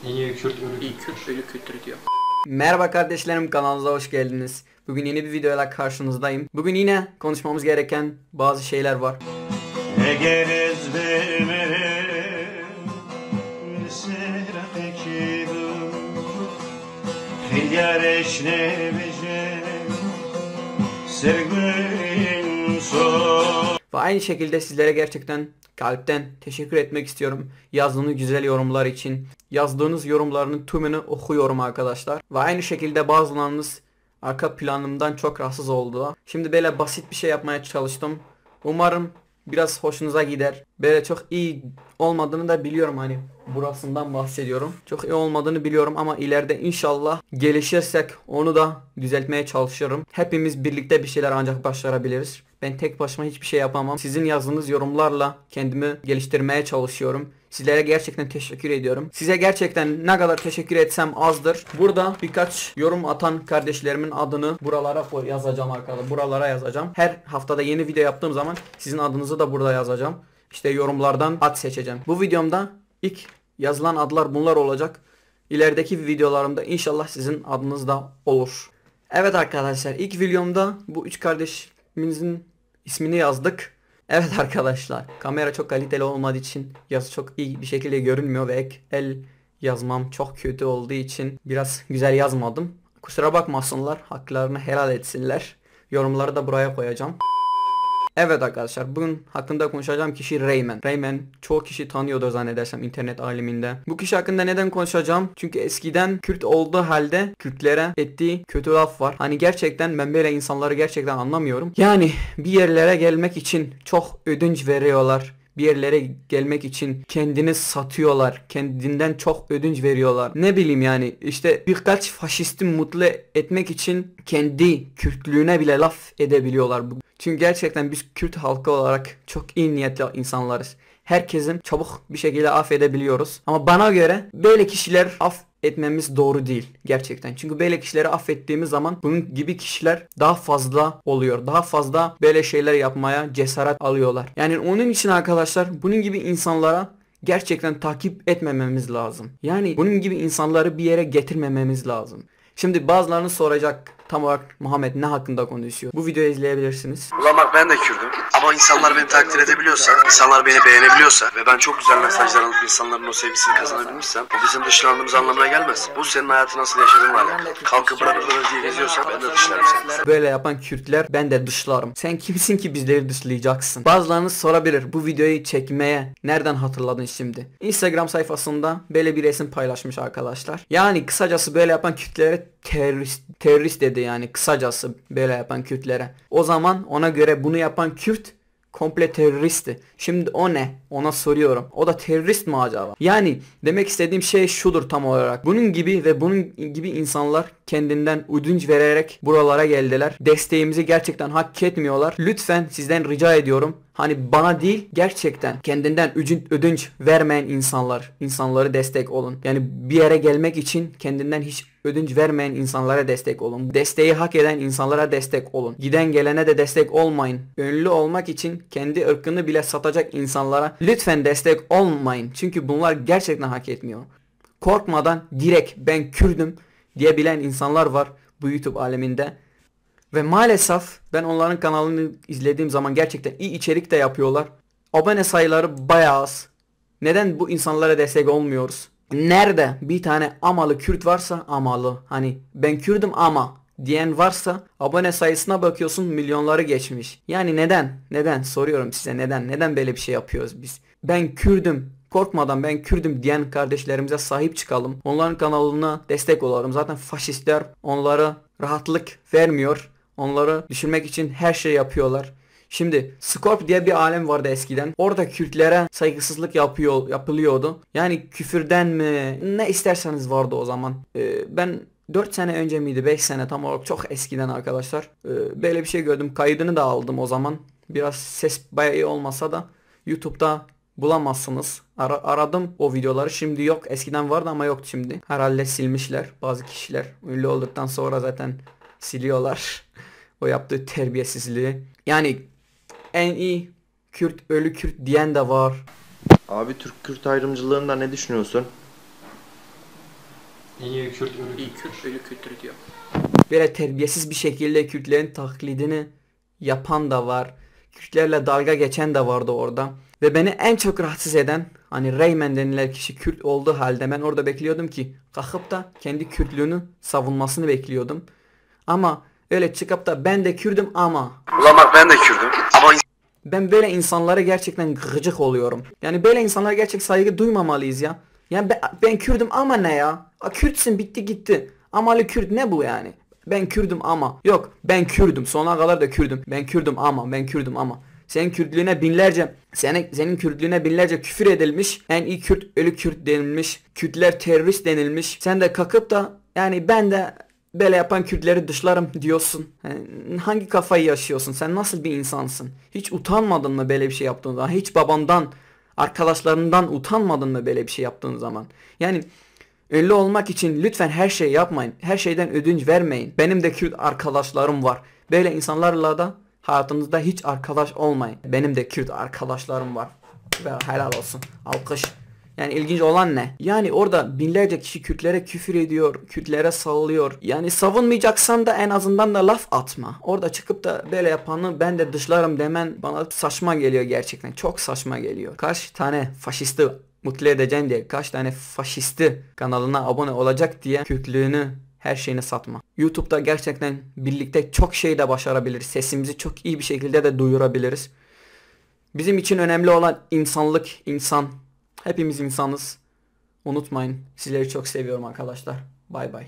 İyi Kürt, ölü İyi Kürt, ölü Kürt diyor. Merhaba kardeşlerim, kanalımıza hoş geldiniz. Bugün yeni bir videoyla karşınızdayım. Bugün yine konuşmamız gereken bazı şeyler var. Ve aynı şekilde sizlere gerçekten kalpten teşekkür etmek istiyorum. Yazdığınız güzel yorumlar için. Yazdığınız yorumların tümünü okuyorum arkadaşlar. Ve aynı şekilde bazılarınız arka planımdan çok rahatsız oldu. Şimdi böyle basit bir şey yapmaya çalıştım. Umarım biraz hoşunuza gider. Böyle çok iyi olmadığını da biliyorum, hani burasından bahsediyorum. Çok iyi olmadığını biliyorum ama ileride inşallah gelişirsek onu da düzeltmeye çalışırım. Hepimiz birlikte bir şeyler ancak başarabiliriz. Ben tek başıma hiçbir şey yapamam. Sizin yazdığınız yorumlarla kendimi geliştirmeye çalışıyorum. Sizlere gerçekten teşekkür ediyorum. Size gerçekten ne kadar teşekkür etsem azdır. Burada birkaç yorum atan kardeşlerimin adını buralara yazacağım arkadaşlar. Buralara yazacağım. Her haftada yeni video yaptığım zaman sizin adınızı da burada yazacağım. İşte yorumlardan ad seçeceğim. Bu videomda ilk yazılan adlar bunlar olacak. İlerideki videolarımda inşallah sizin adınız da olur. Evet arkadaşlar, ilk videomda bu üç kardeşimizin ismini yazdık. Evet arkadaşlar, kamera çok kaliteli olmadığı için yazı çok iyi bir şekilde görünmüyor ve el yazmam çok kötü olduğu için biraz güzel yazmadım. Kusura bakmasınlar, haklarını helal etsinler. Yorumları da buraya koyacağım. Evet arkadaşlar, bugün hakkında konuşacağım kişi Reymen. Reymen çoğu kişi tanıyordu zannedersem internet aleminde. Bu kişi hakkında neden konuşacağım? Çünkü eskiden Kürt olduğu halde Kürtlere ettiği kötü laf var. Hani gerçekten ben böyle insanları gerçekten anlamıyorum. Yani bir yerlere gelmek için çok ödünç veriyorlar. Bir yerlere gelmek için kendini satıyorlar. Kendinden çok ödünç veriyorlar. Ne bileyim, yani işte birkaç faşisti mutlu etmek için kendi Kürtlüğüne bile laf edebiliyorlar. Çünkü gerçekten biz Kürt halkı olarak çok iyi niyetli insanlarız. Herkesin çabuk bir şekilde affedebiliyoruz. Ama bana göre böyle kişiler etmemiz doğru değil gerçekten. Çünkü böyle kişileri affettiğimiz zaman bunun gibi kişiler daha fazla oluyor. Daha fazla böyle şeyler yapmaya cesaret alıyorlar. Yani onun için arkadaşlar, bunun gibi insanlara gerçekten takip etmememiz lazım. Yani bunun gibi insanları bir yere getirmememiz lazım. Şimdi bazılarını soracak, tam olarak Muhammed ne hakkında konuşuyor? Bu videoyu izleyebilirsiniz. Ulan bak, ben de Kürdüm ama insanlar beni takdir edebiliyorsa, insanlar beni beğenebiliyorsa ve ben çok güzel mesajlar alıp insanların o sevgisini kazanabilmişsem, bu bizim dışlandığımız anlamına gelmez. Bu senin hayatı nasıl yaşadığınla alakalı. Kalkıp bırak diye geziyorsan ben de dışlarım seni. Böyle yapan Kürtler ben de dışlarım. Sen kimsin ki bizleri dışlayacaksın? Bazılarınız sorabilir, bu videoyu çekmeye nereden hatırladın şimdi? Instagram sayfasında böyle bir resim paylaşmış arkadaşlar. Yani kısacası böyle yapan Kürtlere terörist dedi, yani kısacası böyle yapan Kürtlere. O zaman ona göre bunu yapan Kürt komple teröristti. Şimdi o ne? Ona soruyorum. O da terörist mi acaba? Yani demek istediğim şey şudur tam olarak. Bunun gibi ve bunun gibi insanlar kendinden ödünç vererek buralara geldiler. Desteğimizi gerçekten hak etmiyorlar. Lütfen sizden rica ediyorum. Hani bana değil, gerçekten kendinden ödünç vermeyen insanları destek olun. Yani bir yere gelmek için kendinden hiç ödünç vermeyen insanlara destek olun. Desteği hak eden insanlara destek olun. Giden gelene de destek olmayın. Ünlü olmak için kendi ırkını bile satacak insanlara lütfen destek olmayın. Çünkü bunlar gerçekten hak etmiyor. Korkmadan direkt ben Kürdüm diyebilen insanlar var bu YouTube aleminde. Ve maalesef ben onların kanalını izlediğim zaman gerçekten iyi içerik de yapıyorlar. Abone sayıları bayağı az. Neden bu insanlara destek olmuyoruz? Nerede bir tane amalı Kürt varsa, amalı, hani ben Kürdüm ama diyen varsa, abone sayısına bakıyorsun milyonları geçmiş. Yani neden soruyorum size, neden böyle bir şey yapıyoruz biz? Ben Kürdüm, korkmadan ben Kürdüm diyen kardeşlerimize sahip çıkalım. Onların kanalına destek olalım. Zaten faşistler onlara rahatlık vermiyor. Onları düşürmek için her şey yapıyorlar. Şimdi Scorp diye bir alem vardı eskiden. Orada Kürtlere saygısızlık yapılıyordu. Yani küfürden mi ne isterseniz vardı o zaman. Ben 4 sene önce miydi, 5 sene, tam olarak çok eskiden arkadaşlar. Böyle bir şey gördüm. Kaydını da aldım o zaman. Biraz ses bayağı iyi olmasa da YouTube'da bulamazsınız. Aradım o videoları. Şimdi yok. Eskiden vardı ama yoktu şimdi. Herhalde silmişler bazı kişiler. Ünlü olduktan sonra zaten siliyorlar. O yaptığı terbiyesizliği. Yani en iyi Kürt, ölü Kürt diyen de var. Abi Türk-Kürt ayrımcılığında ne düşünüyorsun? İyi Kürt ölü. İyi Kürt ölü Kürttür diyor. Böyle terbiyesiz bir şekilde Kürtlerin taklidini yapan da var. Kürtlerle dalga geçen de vardı orada. Ve beni en çok rahatsız eden hani Reymen denilen kişi Kürt olduğu halde ben orada bekliyordum ki kalkıp da kendi Kürtlüğünü savunmasını bekliyordum. Ama öyle çıkıp da ben de Kürdüm ama. Ulan bak ben de Kürdüm ama Ben böyle insanlara gerçekten gıcık oluyorum. Yani böyle insanlara gerçek saygı duymamalıyız ya. Yani ben Kürdüm ama ne ya? Kürtsün bitti gitti. Amalı Kürt ne bu yani? Ben Kürdüm ama. Yok ben Kürdüm sonuna kadar da Kürdüm. Ben Kürdüm ama ben Kürdüm ama. Senin Kürtlüğüne binlerce senin Kürtlüğüne binlerce küfür edilmiş. En iyi Kürt ölü Kürt denilmiş. Kürtler terörist denilmiş. Sen de kalkıp da yani ben de böyle yapan Kürtleri dışlarım diyorsun. Yani hangi kafayı yaşıyorsun? Sen nasıl bir insansın? Hiç utanmadın mı böyle bir şey yaptığın zaman? Hiç babandan, arkadaşlarından utanmadın mı böyle bir şey yaptığın zaman? Yani ünlü olmak için lütfen her şeyi yapmayın. Her şeyden ödünç vermeyin. Benim de Kürt arkadaşlarım var. Böyle insanlarla da hayatınızda hiç arkadaş olmayın. Benim de Kürt arkadaşlarım var. Ve helal olsun. Alkış. Yani ilginç olan ne? Yani orada binlerce kişi Kürtlere küfür ediyor, Kürtlere sallıyor. Yani savunmayacaksan da en azından da laf atma. Orada çıkıp da böyle yapanı ben de dışlarım demen bana saçma geliyor gerçekten. Çok saçma geliyor. Kaç tane faşisti mutlu edeceğim diye, kaç tane faşisti kanalına abone olacak diye Kürtlüğünü her şeyini satma. YouTube'da gerçekten birlikte çok şey de başarabiliriz. Sesimizi çok iyi bir şekilde de duyurabiliriz. Bizim için önemli olan insanlık, insan. Hepimiz insanız. Unutmayın. Sizleri çok seviyorum arkadaşlar. Bay bay.